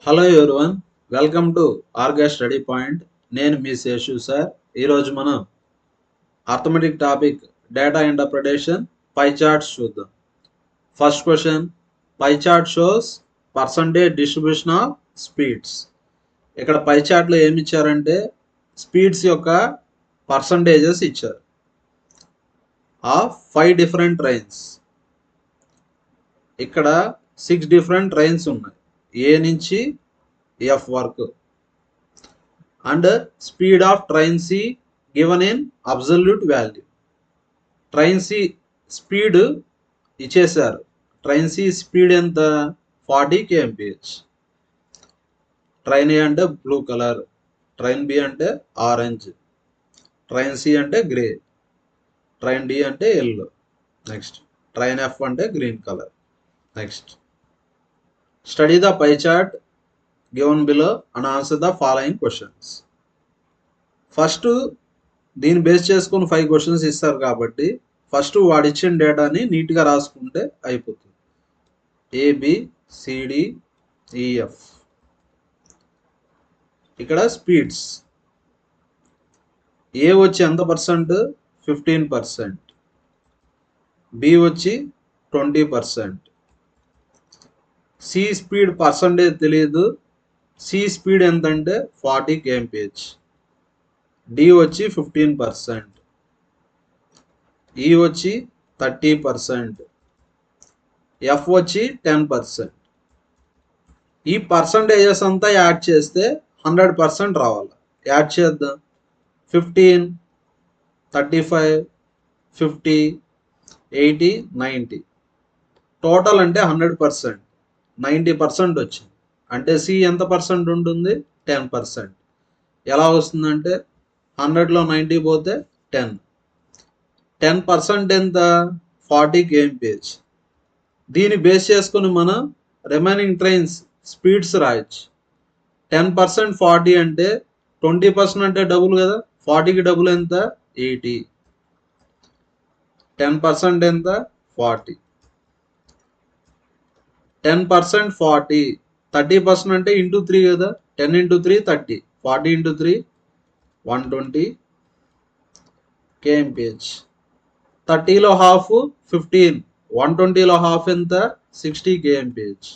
Hello everyone, welcome to ఆర్గా study point. నేను మీ శేషు సార్. ఈరోజు మనం arithmetic topic data interpretation pie charts చూద్దాం. First question, pie chart shows percentage distribution of speeds. ఇక్కడ పై చార్ట్లో ఏమి ఇచ్చారంటే స్పీడ్స్ యొక్క పర్సంటేజెస్ ఇచ్చారు ఆఫ్ 5 డిఫరెంట్ ట్రైన్స్. ఇక్కడ 6 డిఫరెంట్ ట్రైన్స్ ఉన్నాయి, ఏ నుంచి ఎఫ్ వరకు. And speed of train C given in absolute value. Train C speed ఇచ్చేసారు. ట్రైన్ సి స్పీడ్ ఎంత? 40 kmph. ట్రైన్ ఏ అంటే బ్లూ కలర్, ట్రైన్ బి అంటే ఆరెంజ్, ట్రైన్ సి అంటే grey, train D అంటే yellow, next train F అంటే green colour. Next study the pie chart given below and answer the following questions. First దీన్ని base చేసుకుని 5 questions ఇస్తారు కాబట్టి first వాడు ఇచ్చిన డేటాని నీట్గా రాసుకుంటే అయిపోతుంది. ABCDEF. ఇక్కడ స్పీడ్స్ ఏ వచ్చి ఎంత పర్సెంట్? 15%. బి వచ్చి 20%. సి స్పీడ్ పర్సంటేజ్ తెలియదు. సి స్పీడ్ ఎంతంటే 40 kmph. డి వచ్చి 15%. ఈ వచ్చి 30%. ఎఫ్ వచ్చి 10%. ఈ పర్సంటేజెస్ అంతా యాడ్ చేస్తే 100% రావాలి. యాడ్ చేద్దాం. 15, 35, 50, 80, 90. టోటల్ అంటే 100%. 90% వచ్చింది. అంటే సి ఎంత పర్సెంట్ ఉంటుంది? 10%. ఎలా వస్తుందంటే 100లో 90 పోతే 10. 10% ఎంత? 40 kmph. దీన్ని బేస్ చేసుకుని మనం రిమైనింగ్ ట్రైన్స్ స్పీడ్స్ రాయొచ్చు. 10% 40 అంటే 20% అంటే డబుల్ కదా. 40కి డబుల్ ఎంత? 80. 10% ఎంత? 40. 10% 40. 30% అంటే ఇంటూ 3 కదా. 10 into 3 30. 40 into 3 120 kmph. 30లో half 15. 120లో half ఎంత? 60 kmph.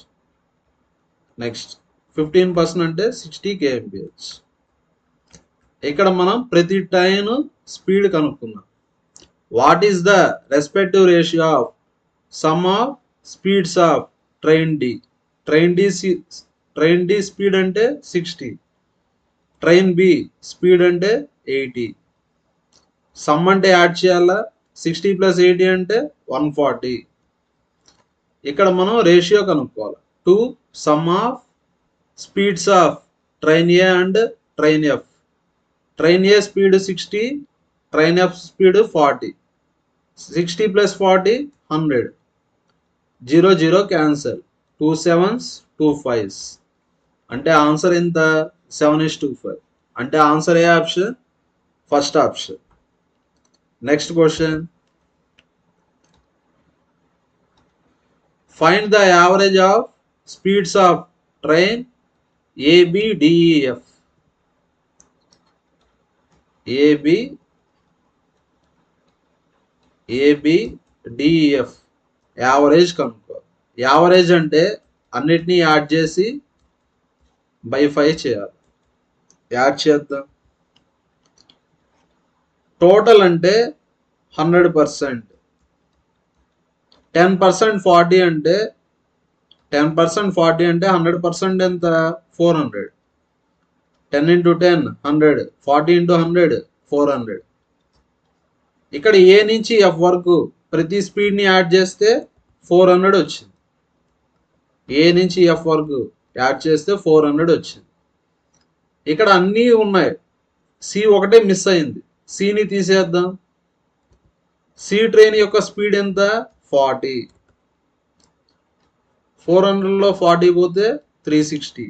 నెక్స్ట్ 15% అంటే 60 kmph. ఇక్కడ మనం ప్రతి ట్రైన్ స్పీడ్ కనుక్కున్నాం. What is the respective ratio of sum of speeds of train D? Train D speed అంటే 60. ట్రైన్ బి స్పీడ్ అంటే 80. సమ్ అంటే యాడ్ చేయాలా. 60 + 80 అంటే 140. ఇక్కడ మనం రేషియో కనుక్కోవాలి. To some of speeds of train A and train F. Train A speed 60, train F speed 40. 60 + 40 100. 0 0 cancel. 2 7s 2 5s. అంటే answer ఎంత? 7:5. అంటే answer A option? First option. Next question, find the average of speeds of train ABDEF. ABDEF average కనుక్కో. Average అంటే అన్నిటినీ add చేసి by 5 చేయాలి. Add చేద్దాం. Total అంటే 100%. 10% 40 అంటే 10% 40 అంటే 100% ఎంత? 400. 10 into 10 100. 40 into 100 400. ఇక్కడ ఏ నుంచి ఎఫ్ వరకు ప్రతి స్పీడ్ని యాడ్ చేస్తే 400 వచ్చింది. ఏ నుంచి ఎఫ్ వరకు యాడ్ చేస్తే 400 వచ్చింది. ఇక్కడ అన్నీ ఉన్నాయి, సి ఒకటే మిస్ అయింది. సిని తీసేద్దాం. సి ట్రైన్ యొక్క స్పీడ్ ఎంత? 40. 400లో 40 పోతే 360.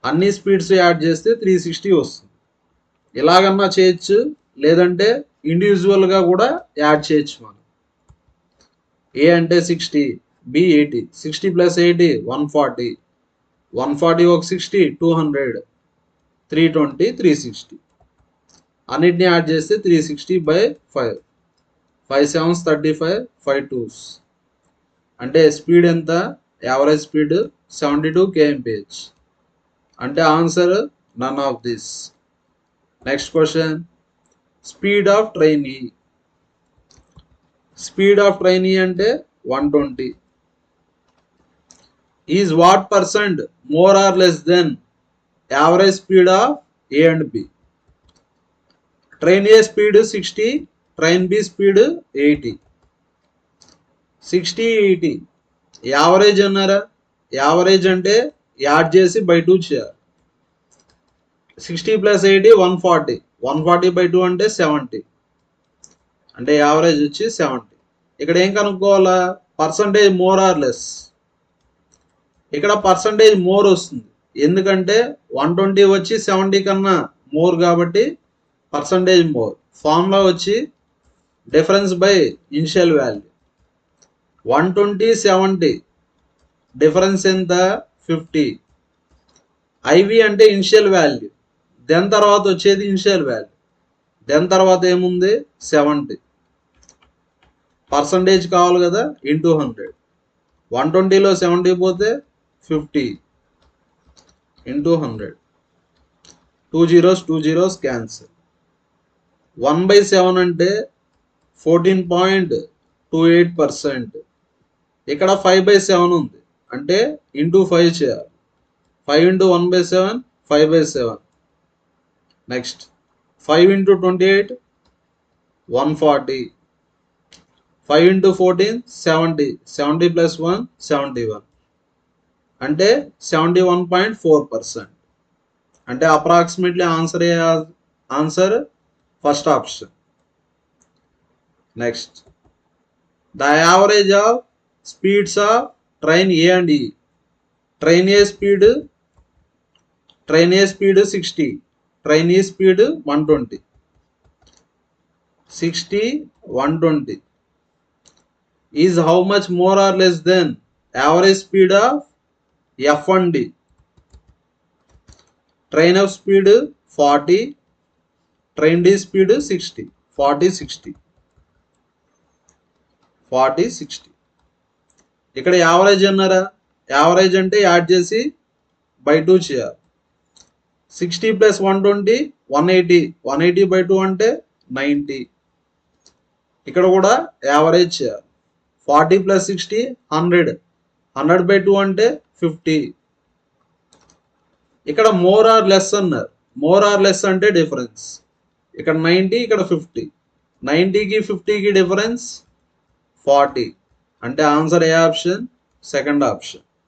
అన్ని స్పీడ్స్ యాడ్ చేస్తే 360 వస్తుంది. ఇలాగన్నా చేయొచ్చు, లేదంటే ఇండివిజువల్గా కూడా యాడ్ చేయొచ్చు. మనం ఏ అంటే 60, బి 80. 60 + 80 140. 140 ఒక 60 200 320 360 అన్నిటిని యాడ్ చేస్తే 360/5 5 7s 35 5 2s అంటే స్పీడ్ ఎంత యావరేజ్ స్పీడ్ 72 kmph అంటే answer none of this. Next question speed of train E. Speed of train E అంటే 120 is what percent more or less than average speed of A and B. Train A speed 60 train B speed 80 60 80 average అన్నారా average అంటే add చేసి by 2 చేయాలి 60 + 80 140 140/2 అంటే 70 అంటే average వచ్చి 70. ఇక్కడ ఏం కనుక్కోవాలా పర్సంటేజ్ మోర్ ఆర్ లెస్. ఇక్కడ పర్సంటేజ్ మోర్ వస్తుంది ఎందుకంటే 120 వచ్చి 70 కన్నా మోర్ కాబట్టి పర్సంటేజ్ మోర్. ఫార్ములా వచ్చి difference by initial value. 120 70 difference ఎంత 50. ఐవి అంటే ఇనిషియల్ వాల్యూ దెన్ తర్వాత వచ్చేది ఇనిషియల్ వాల్యూ దెన్ తర్వాత ఏముంది 70 పర్సంటేజ్ కావాలి కదా ఇంటూ 100 120లో 70 పోతే 50 ఇంటూ 100 2 zeros క్యాన్సిల్ 1/7 అంటే 14.28%. ఇక్కడ 5/7 ఉంది అంటే ఇంటూ 5 చేయాలి 5 × 1/7 5/7. నెక్స్ట్ 5 × 28 140 5 × 14 70 70 + 1 71 అంటే 71.4%. అంటే approximately answer first option. Next the average of speeds of train A and E. Train A speed 60 train E speed 120 60 120 is how much more or less than average speed of F and D. Train F speed 40 train D speed 60 40 60. ఇక్కడ average అన్నారా average అంటే add చేసి by 2 చేయాలి 60 + 120 180 180/2 అంటే 90. ఇక్కడ కూడా average చేయాలి 40 + 60 100 100/2 అంటే 50. ఇక్కడ మోర్ ఆర్ లెస్ అన్నారు మోర్ ఆర్ లెస్ అంటే డిఫరెన్స్ ఇక్కడ 90 ఇక్కడ 50 90కి 50కి డిఫరెన్స్ 40 అంటే ఆన్సర్ ఏ ఆప్షన్ సెకండ్ ఆప్షన్.